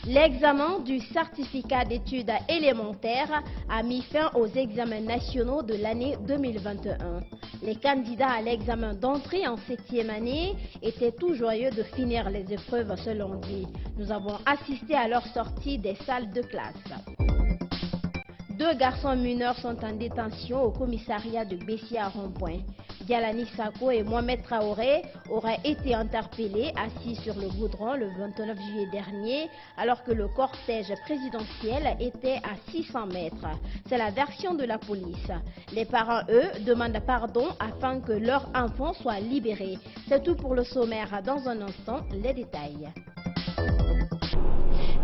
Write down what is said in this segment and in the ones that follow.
L'examen du certificat d'études élémentaires a mis fin aux examens nationaux de l'année 2021. Les candidats à l'examen d'entrée en 7e année étaient tout joyeux de finir les épreuves ce lundi. Nous avons assisté à leur sortie des salles de classe. 2 garçons mineurs sont en détention au commissariat de Bessia à Rond-Point. Dialani Sako et Mohamed Traoré auraient été interpellés assis sur le goudron le 29 juillet dernier alors que le cortège présidentiel était à 600 mètres. C'est la version de la police. Les parents, eux, demandent pardon afin que leur enfant soit libéré. C'est tout pour le sommaire. Dans un instant, les détails.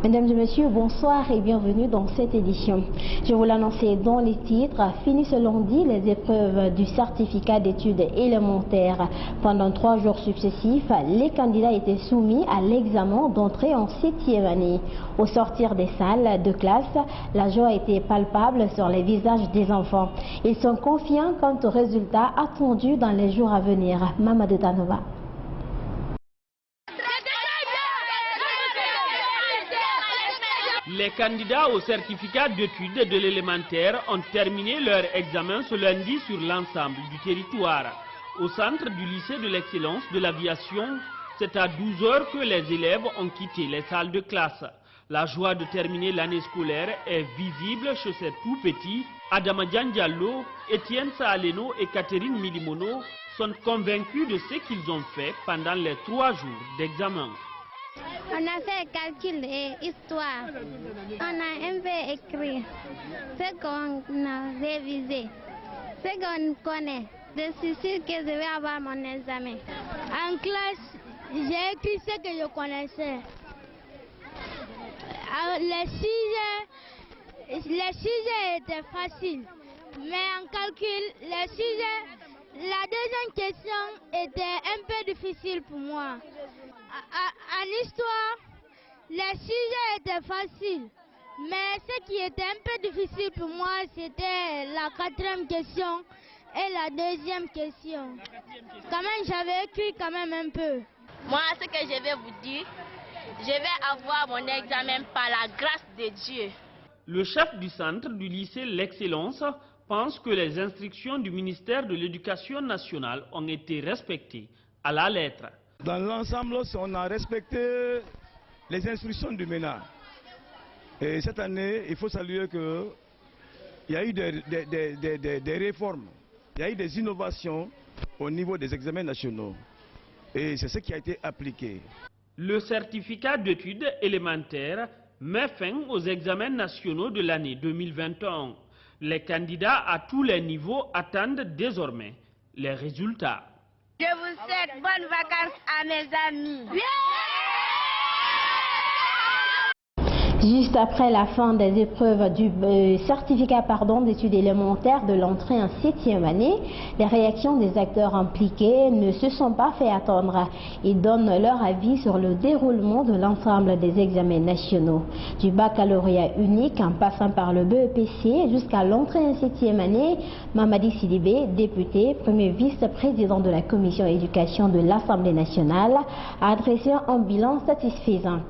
Mesdames et messieurs, bonsoir et bienvenue dans cette édition. Je vous l'annonçais dans les titres. Fini ce lundi les épreuves du certificat d'études élémentaires. Pendant 3 jours successifs, les candidats étaient soumis à l'examen d'entrée en 7e année. Au sortir des salles de classe, la joie était palpable sur les visages des enfants. Ils sont confiants quant aux résultats attendus dans les jours à venir. Mamadou Tanova. Les candidats au certificat d'études de l'élémentaire ont terminé leur examen ce lundi sur l'ensemble du territoire. Au centre du lycée de l'excellence de l'aviation, c'est à 12 heures que les élèves ont quitté les salles de classe. La joie de terminer l'année scolaire est visible chez ces tout petits. Adama Diallo, Étienne Saaleno et Catherine Milimono sont convaincus de ce qu'ils ont fait pendant les 3 jours d'examen. On a fait calcul et histoire. On a un peu écrit ce qu'on a révisé, ce qu'on connaît. Je suis sûre que je vais avoir mon examen. En classe, j'ai écrit ce que je connaissais. Les sujets étaient faciles, mais en calcul, la deuxième question était un peu difficile pour moi. En histoire, les sujets étaient faciles, mais ce qui était un peu difficile pour moi, c'était la 4e question et la 2e question. Quand même, j'avais écrit quand même un peu. Moi, ce que je vais vous dire, je vais avoir mon examen par la grâce de Dieu. Le chef du centre du lycée L'Excellence pense que les instructions du ministère de l'Éducation nationale ont été respectées à la lettre. Dans l'ensemble, on a respecté les instructions du MENA. Et cette année, il faut saluer qu'il y a eu des réformes, il y a eu des innovations au niveau des examens nationaux. Et c'est ce qui a été appliqué. Le certificat d'études élémentaires met fin aux examens nationaux de l'année 2021. Les candidats à tous les niveaux attendent désormais les résultats. Je vous souhaite bonnes vacances à mes amis. Juste après la fin des épreuves du certificat d'études élémentaires de l'entrée en 7e année, les réactions des acteurs impliqués ne se sont pas fait attendre. Ils donnent leur avis sur le déroulement de l'ensemble des examens nationaux. Du baccalauréat unique en passant par le BEPC jusqu'à l'entrée en 7e année, Mamadi Sidibé, député, premier vice-président de la commission éducation de l'Assemblée nationale, a adressé un bilan satisfaisant.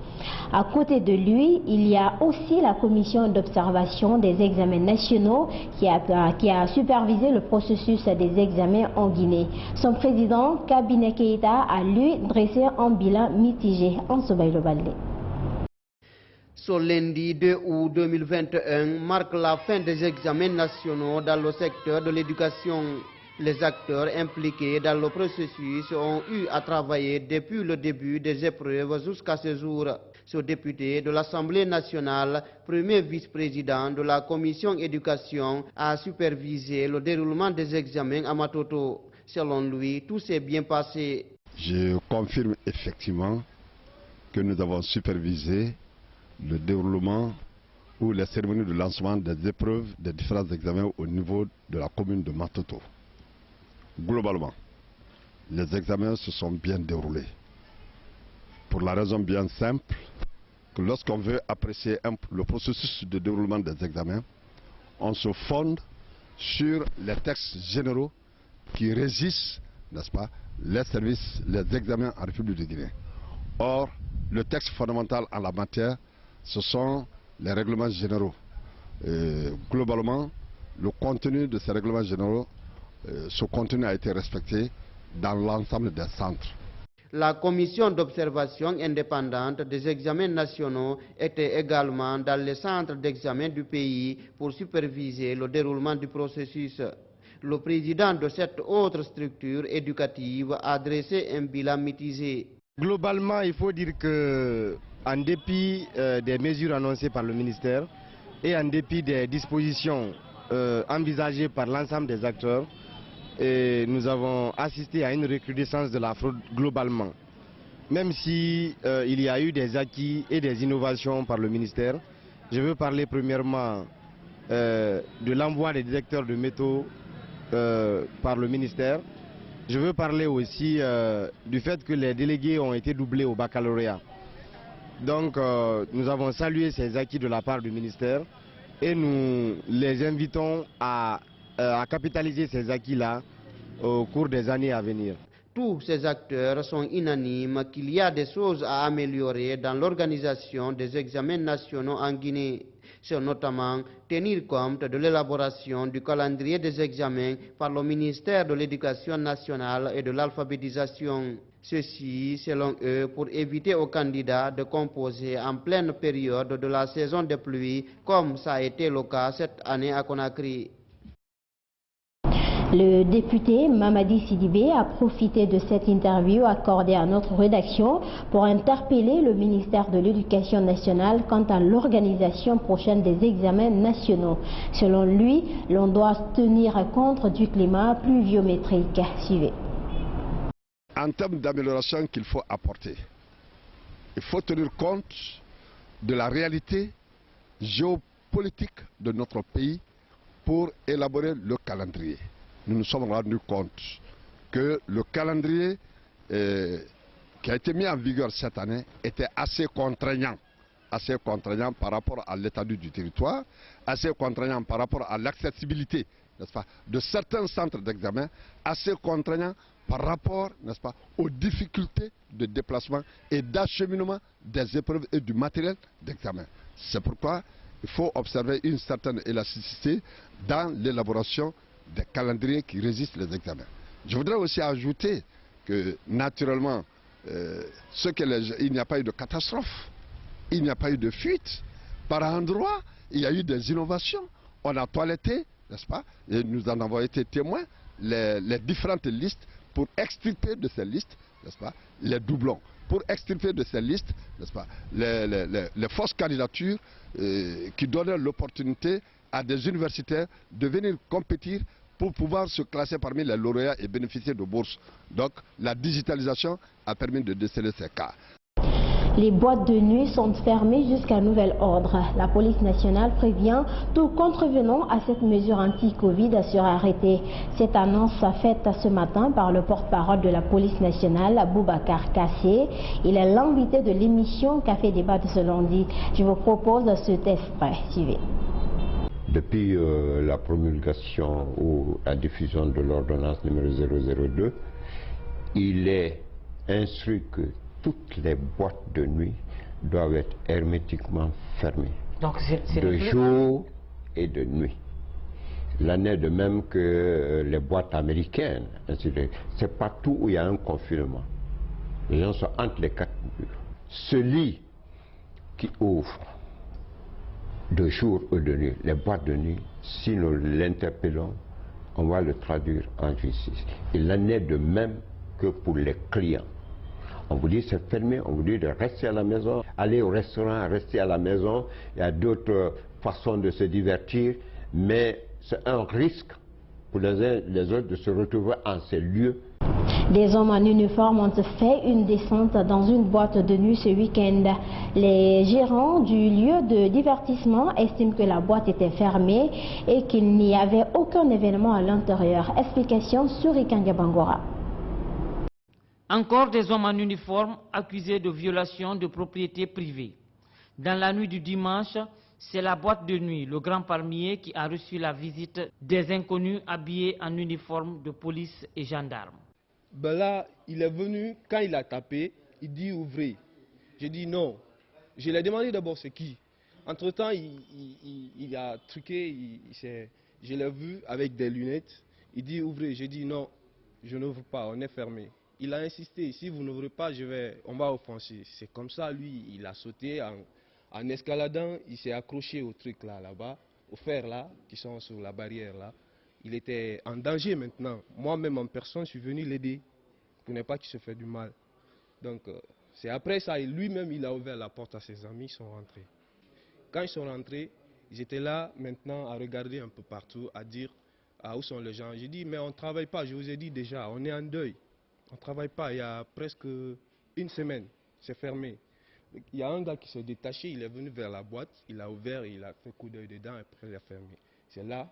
À côté de lui, il y a aussi la commission d'observation des examens nationaux qui a supervisé le processus des examens en Guinée. Son président, Kabine Keïta, a lui dressé un bilan mitigé en Sobaïlo-Baldé. Ce lundi 2 août 2021 marque la fin des examens nationaux dans le secteur de l'éducation. Les acteurs impliqués dans le processus ont eu à travailler depuis le début des épreuves jusqu'à ce jour. Ce député de l'Assemblée nationale, premier vice-président de la commission éducation, a supervisé le déroulement des examens à Matoto. Selon lui, tout s'est bien passé. Je confirme effectivement que nous avons supervisé le déroulement ou les cérémonies de lancement des épreuves des différents examens au niveau de la commune de Matoto. Globalement, les examens se sont bien déroulés. Pour la raison bien simple que lorsqu'on veut apprécier le processus de déroulement des examens, on se fonde sur les textes généraux qui régissent, n'est-ce pas, les services, les examens en République de Guinée. Or, le texte fondamental en la matière ce sont les règlements généraux. Globalement, le contenu de ces règlements généraux, ce contenu a été respecté dans l'ensemble des centres. La commission d'observation indépendante des examens nationaux était également dans les centres d'examen du pays pour superviser le déroulement du processus. Le président de cette autre structure éducative a dressé un bilan mitigé. Globalement, il faut dire que, en dépit des mesures annoncées par le ministère et en dépit des dispositions envisagées par l'ensemble des acteurs, nous avons assisté à une recrudescence de la fraude globalement. Même si il y a eu des acquis et des innovations par le ministère, je veux parler premièrement de l'envoi des détecteurs de métaux par le ministère. Je veux parler aussi du fait que les délégués ont été doublés au baccalauréat. Donc nous avons salué ces acquis de la part du ministère et nous les invitons à capitaliser ces acquis-là au cours des années à venir. Tous ces acteurs sont unanimes qu'il y a des choses à améliorer dans l'organisation des examens nationaux en Guinée. C'est notamment tenir compte de l'élaboration du calendrier des examens par le ministère de l'Éducation nationale et de l'alphabétisation. Ceci, selon eux, pour éviter aux candidats de composer en pleine période de la saison des pluies, comme ça a été le cas cette année à Conakry. Le député Mamadi Sidibé a profité de cette interview accordée à notre rédaction pour interpeller le ministère de l'Éducation nationale quant à l'organisation prochaine des examens nationaux. Selon lui, l'on doit tenir compte du climat pluviométrique. Suivez. En termes d'amélioration qu'il faut apporter, il faut tenir compte de la réalité géopolitique de notre pays pour élaborer le calendrier. Nous nous sommes rendus compte que le calendrier qui a été mis en vigueur cette année était assez contraignant par rapport à l'étendue du territoire, assez contraignant par rapport à l'accessibilité, n'est-ce pas, de certains centres d'examen, assez contraignant par rapport, n'est-ce pas, aux difficultés de déplacement et d'acheminement des épreuves et du matériel d'examen. C'est pourquoi il faut observer une certaine élasticité dans l'élaboration des calendriers qui résistent les examens. Je voudrais aussi ajouter que naturellement, il n'y a pas eu de catastrophe, il n'y a pas eu de fuite. Par endroits, il y a eu des innovations. On a toiletté, n'est-ce pas, et nous en avons été témoins, les différentes listes pour extirper de ces listes, n'est-ce pas, les doublons, pour extirper de ces listes, n'est-ce pas, les fausses candidatures qui donnaient l'opportunité à des universitaires de venir compétir pour pouvoir se classer parmi les lauréats et bénéficier de bourses. Donc la digitalisation a permis de déceler ces cas. Les boîtes de nuit sont fermées jusqu'à nouvel ordre. La police nationale prévient tout contrevenant à cette mesure anti-Covid sera arrêté. Cette annonce faite ce matin par le porte-parole de la police nationale, Boubacar Kassé. Il est l'invité de l'émission Café Débat de ce lundi. Je vous propose ce extrait. Suivez. Depuis la promulgation ou la diffusion de l'ordonnance numéro 002, il est instruit que toutes les boîtes de nuit doivent être hermétiquement fermées. Donc de jour et de nuit. L'en est de même que les boîtes américaines. C'est partout où il y a un confinement. Les gens sont entre les quatre murs. Celui qui ouvre de jour ou de nuit, les boîtes de nuit, si nous l'interpellons, on va le traduire en justice. Il en est de même que pour les clients. On vous dit c'est fermé, on vous dit de rester à la maison, aller au restaurant, rester à la maison. Il y a d'autres façons de se divertir, mais c'est un risque pour les uns et les autres de se retrouver en ces lieux. Des hommes en uniforme ont fait une descente dans une boîte de nuit ce week-end. Les gérants du lieu de divertissement estiment que la boîte était fermée et qu'il n'y avait aucun événement à l'intérieur. Explication sur Ikanga Bangora. Encore des hommes en uniforme accusés de violation de propriété privée. Dans la nuit du dimanche, c'est la boîte de nuit, le Grand Palmier, qui a reçu la visite des inconnus habillés en uniforme de police et gendarmes. Ben là, il est venu, quand il a tapé, il dit ouvrez. J'ai dit non, Je lui ai demandé d'abord c'est qui. Entre-temps, il a truqué, je l'ai vu avec des lunettes. Il dit ouvrez, j'ai dit non, je n'ouvre pas, on est fermé. Il a insisté, si vous n'ouvrez pas, on va offenser. C'est comme ça, lui, il a sauté en escaladant, il s'est accroché au truc là-bas, aux fers là, qui sont sur la barrière là. Il était en danger maintenant. Moi-même en personne, je suis venu l'aider pour ne pas qu'il se fasse du mal. Donc, c'est après ça, lui-même, il a ouvert la porte à ses amis, ils sont rentrés. Quand ils sont rentrés, ils étaient là maintenant à regarder un peu partout, à dire où sont les gens. J'ai dit, mais on ne travaille pas, je vous ai dit déjà, on est en deuil. On ne travaille pas, il y a presque une semaine, c'est fermé. Il y a un gars qui s'est détaché, il est venu vers la boîte, il a ouvert, il a fait coup d'œil dedans et après il a fermé. C'est là,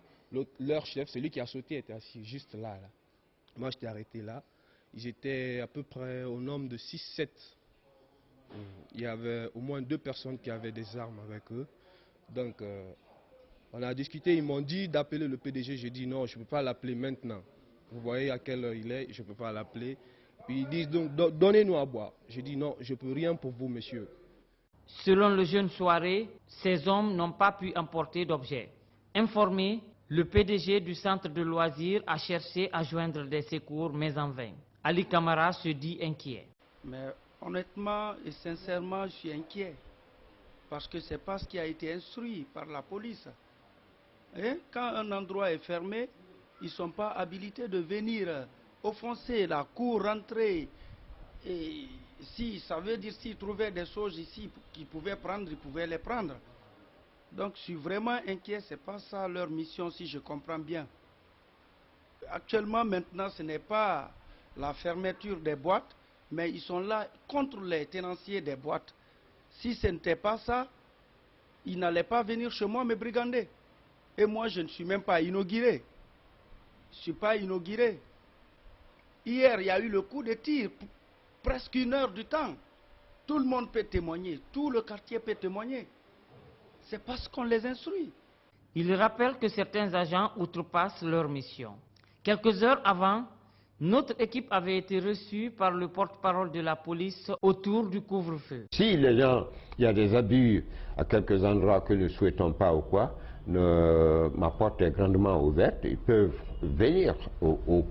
leur chef, celui qui a sauté, était assis juste là. Moi, j'étais arrêté là. Ils étaient à peu près au nombre de 6-7. Il y avait au moins 2 personnes qui avaient des armes avec eux. Donc, on a discuté, ils m'ont dit d'appeler le PDG. J'ai dit non, je ne peux pas l'appeler maintenant. Vous voyez à quelle heure il est, je ne peux pas l'appeler. Puis ils disent donc, donnez-nous à boire. J'ai dit non, je ne peux rien pour vous, monsieur. Selon le jeune Soiré, ces hommes n'ont pas pu emporter d'objets. Informé, le PDG du centre de loisirs a cherché à joindre des secours, mais en vain. Ali Camara se dit inquiet. Mais honnêtement et sincèrement, je suis inquiet. Parce que ce n'est pas ce qui a été instruit par la police. Et quand un endroit est fermé, ils ne sont pas habilités de venir offenser la cour, rentrer. Et si, ça veut dire s'ils trouvaient des choses ici qu'ils pouvaient prendre, ils pouvaient les prendre. Donc je suis vraiment inquiet, ce n'est pas ça leur mission si je comprends bien. Actuellement maintenant ce n'est pas la fermeture des boîtes, mais ils sont là contre les tenanciers des boîtes. Si ce n'était pas ça, ils n'allaient pas venir chez moi me brigander. Et moi je ne suis même pas inauguré. Je ne suis pas inauguré. Hier il y a eu le coup de tir, presque 1 heure du temps. Tout le monde peut témoigner, tout le quartier peut témoigner. C'est parce qu'on les instruit. Il rappelle que certains agents outrepassent leur mission. Quelques heures avant, notre équipe avait été reçue par le porte-parole de la police autour du couvre-feu. Si les gens, il y a des abus à quelques endroits que nous ne souhaitons pas ou quoi, ma porte est grandement ouverte. Ils peuvent venir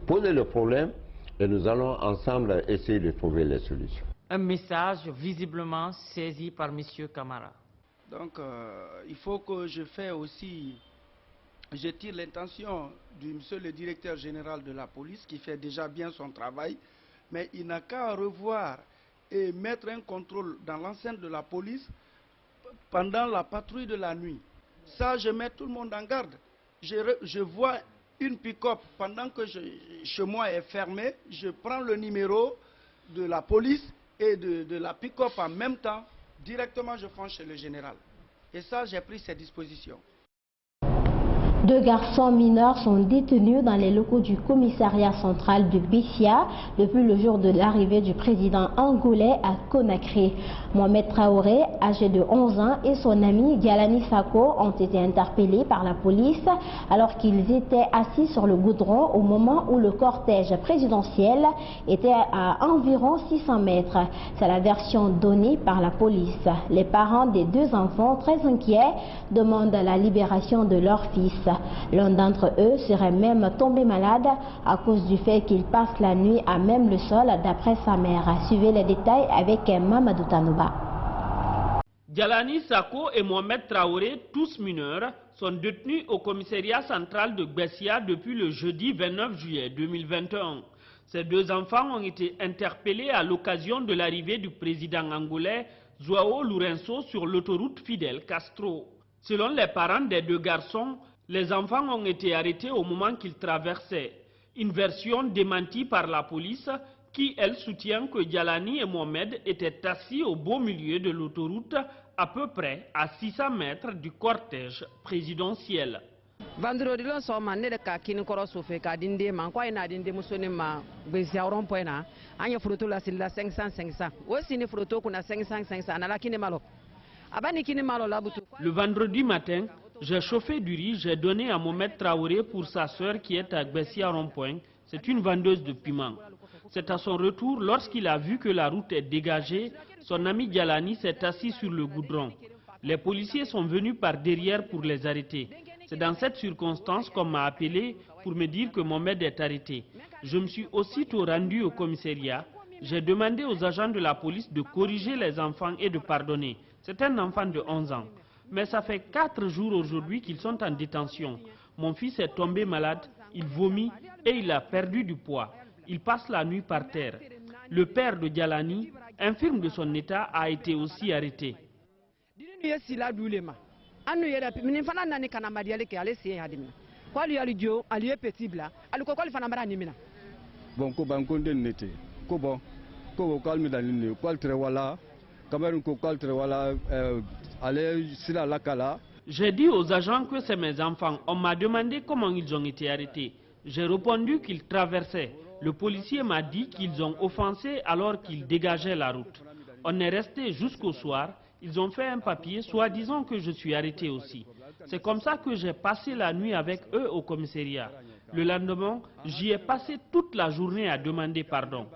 poser le problème et nous allons ensemble essayer de trouver les solutions. Un message visiblement saisi par M. Camara. Donc, il faut que je tire l'intention du monsieur le directeur général de la police qui fait déjà bien son travail, mais il n'a qu'à revoir et mettre un contrôle dans l'enceinte de la police pendant la patrouille de la nuit. Ça, je mets tout le monde en garde. Je vois une pick-up pendant que chez moi est fermé, je prends le numéro de la police et de la pick-up en même temps. Directement, je fonce chez le général. Et ça, j'ai pris ces dispositions. 2 garçons mineurs sont détenus dans les locaux du commissariat central de Bessia depuis le jour de l'arrivée du président angolais à Conakry. Mohamed Traoré, âgé de 11 ans, et son ami Galani Sako ont été interpellés par la police alors qu'ils étaient assis sur le goudron au moment où le cortège présidentiel était à environ 600 mètres. C'est la version donnée par la police. Les parents des 2 enfants, très inquiets, demandent la libération de leur fils. L'un d'entre eux serait même tombé malade à cause du fait qu'il passe la nuit à même le sol d'après sa mère. Suivez les détails avec Mamadou Tanouba. Galani Sako et Mohamed Traoré, tous mineurs, sont détenus au commissariat central de Bessia depuis le jeudi 29 juillet 2021. Ces 2 enfants ont été interpellés à l'occasion de l'arrivée du président angolais João Lourenço sur l'autoroute Fidel Castro. Selon les parents des 2 garçons, les enfants ont été arrêtés au moment qu'ils traversaient. Une version démentie par la police qui, elle, soutient que Galani et Mohamed étaient assis au beau milieu de l'autoroute à peu près à 600 mètres du cortège présidentiel. Vendredi lon soma ne de ka kini koro sofe ka dinde man ko ina dinde musoni ma be siaron poena anya fruto la silla 500 o sini fruto kuna 500 na la kini malo abani kini malo la butu. Le vendredi matin, j'ai chauffé du riz, j'ai donné à Mohamed Traoré pour sa sœur qui est à Bessia Rond-Point. C'est une vendeuse de piment. C'est à son retour, lorsqu'il a vu que la route est dégagée, son ami Djalani s'est assis sur le goudron. Les policiers sont venus par derrière pour les arrêter. C'est dans cette circonstance qu'on m'a appelé pour me dire que Mohamed est arrêté. Je me suis aussitôt rendu au commissariat. J'ai demandé aux agents de la police de corriger les enfants et de pardonner. C'est un enfant de 11 ans. Mais ça fait 4 jours aujourd'hui qu'ils sont en détention. Mon fils est tombé malade, il vomit et il a perdu du poids. Il passe la nuit par terre. Le père de Djalani, infirme de son état, a été aussi arrêté. Bon, j'ai dit aux agents que c'est mes enfants. On m'a demandé comment ils ont été arrêtés. J'ai répondu qu'ils traversaient. Le policier m'a dit qu'ils ont offensé alors qu'ils dégageaient la route. On est resté jusqu'au soir. Ils ont fait un papier, soi-disant que je suis arrêté aussi. C'est comme ça que j'ai passé la nuit avec eux au commissariat. Le lendemain, j'y ai passé toute la journée à demander pardon.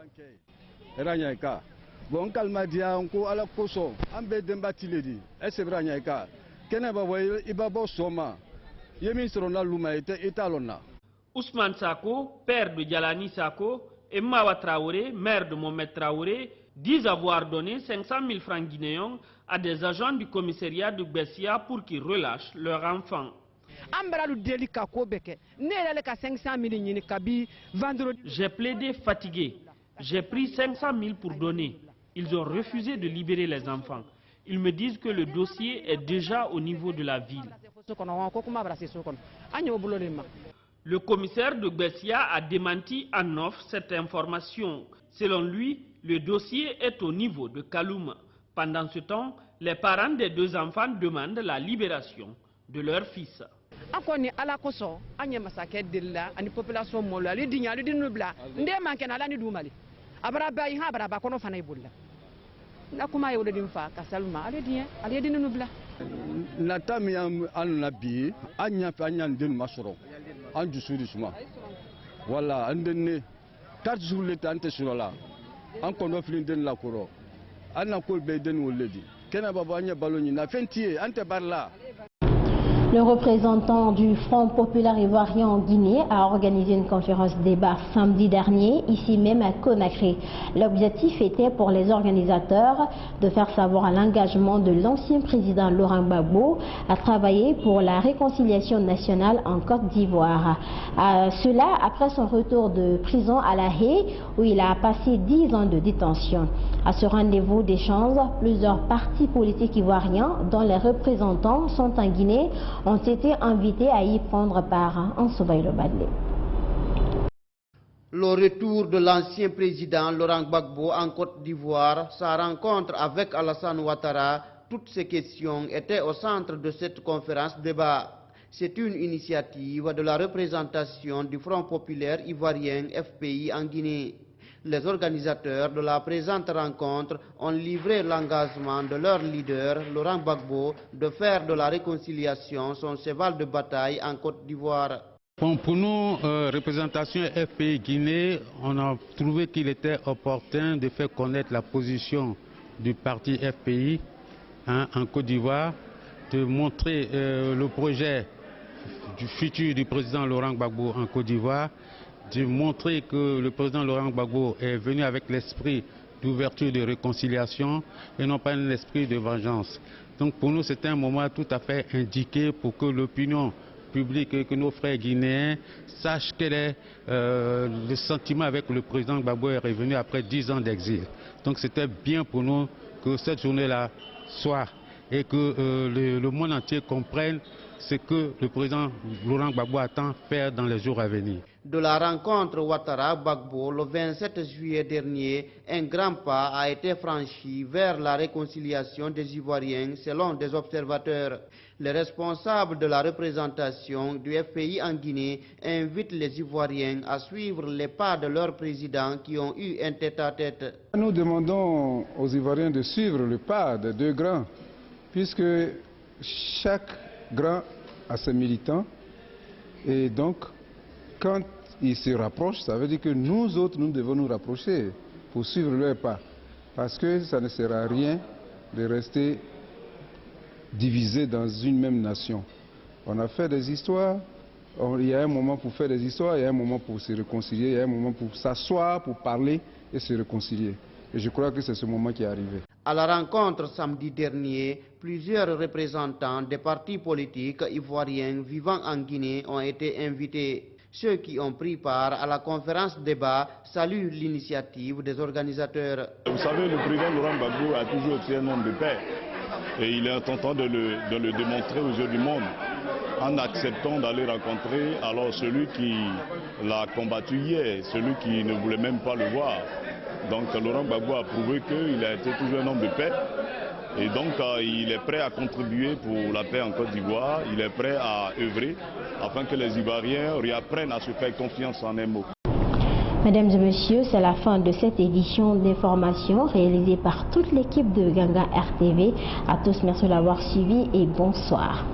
Ousmane Sako, père de Djalani Sako, et Mawa Traoré, mère de Mohamed Traoré, disent avoir donné 500 000 francs guinéens à des agents du commissariat de Bessia pour qu'ils relâchent leurs enfants. J'ai plaidé fatigué. J'ai pris 500 000 pour donner. Ils ont refusé de libérer les enfants. Ils me disent que le dossier est déjà au niveau de la ville. Le commissaire de Bessia a démenti en off cette information. Selon lui, le dossier est au niveau de Kaloum. Pendant ce temps, les parents des 2 enfants demandent la libération de leur fils. Le représentant du Front populaire ivoirien en Guinée a organisé une conférence débat samedi dernier, ici même à Conakry. L'objectif était pour les organisateurs de faire savoir l'engagement de l'ancien président Laurent Gbagbo à travailler pour la réconciliation nationale en Côte d'Ivoire. Cela après son retour de prison à La Haye, où il a passé 10 ans de détention. À ce rendez-vous d'échange, plusieurs partis politiques ivoiriens, dont les représentants sont en Guinée, ont été invités à y prendre part en Souvaïlo Badlé. Le retour de l'ancien président Laurent Gbagbo en Côte d'Ivoire, sa rencontre avec Alassane Ouattara, toutes ces questions étaient au centre de cette conférence débat. C'est une initiative de la représentation du Front populaire ivoirien FPI en Guinée. Les organisateurs de la présente rencontre ont livré l'engagement de leur leader, Laurent Gbagbo, de faire de la réconciliation son cheval de bataille en Côte d'Ivoire. Bon, pour nous, représentation FPI Guinée, on a trouvé qu'il était opportun de faire connaître la position du parti FPI en Côte d'Ivoire, de montrer le projet du futur du président Laurent Gbagbo en Côte d'Ivoire, de montrer que le président Laurent Gbagbo est venu avec l'esprit d'ouverture, de réconciliation et non pas un esprit de vengeance. Donc pour nous, c'est un moment tout à fait indiqué pour que l'opinion publique et que nos frères guinéens sachent quel est le sentiment avec le président Gbagbo est revenu après 10 ans d'exil. Donc c'était bien pour nous que cette journée-là soit et que le monde entier comprenne ce que le président Laurent Gbagbo attend faire dans les jours à venir. De la rencontre Ouattara-Gbagbo le 27 juillet dernier, un grand pas a été franchi vers la réconciliation des Ivoiriens selon des observateurs. Les responsables de la représentation du FPI en Guinée invitent les Ivoiriens à suivre les pas de leurs présidents qui ont eu un tête-à-tête. Nous demandons aux Ivoiriens de suivre le pas des 2 grands, puisque chaque grand a ses militants, et donc quand ils se rapprochent, ça veut dire que nous autres, nous devons nous rapprocher pour suivre leur pas. Parce que ça ne sert à rien de rester divisés dans une même nation. On a fait des histoires, il y a un moment pour faire des histoires, il y a un moment pour se réconcilier, il y a un moment pour s'asseoir, pour parler et se réconcilier. Et je crois que c'est ce moment qui est arrivé. À la rencontre samedi dernier, plusieurs représentants des partis politiques ivoiriens vivant en Guinée ont été invités. Ceux qui ont pris part à la conférence débat saluent l'initiative des organisateurs. Vous savez, le président Laurent Gbagbo a toujours été un homme de paix. Et il est tentant de le démontrer aux yeux du monde en acceptant d'aller rencontrer alors celui qui l'a combattu hier, celui qui ne voulait même pas le voir. Donc Laurent Gbagbo a prouvé qu'il a été toujours un homme de paix. Et donc il est prêt à contribuer pour la paix en Côte d'Ivoire, il est prêt à œuvrer afin que les Ivoiriens réapprennent à se faire confiance en un mot. Mesdames et messieurs, c'est la fin de cette édition d'information réalisée par toute l'équipe de Ganga RTV. À tous, merci d'avoir suivi et bonsoir.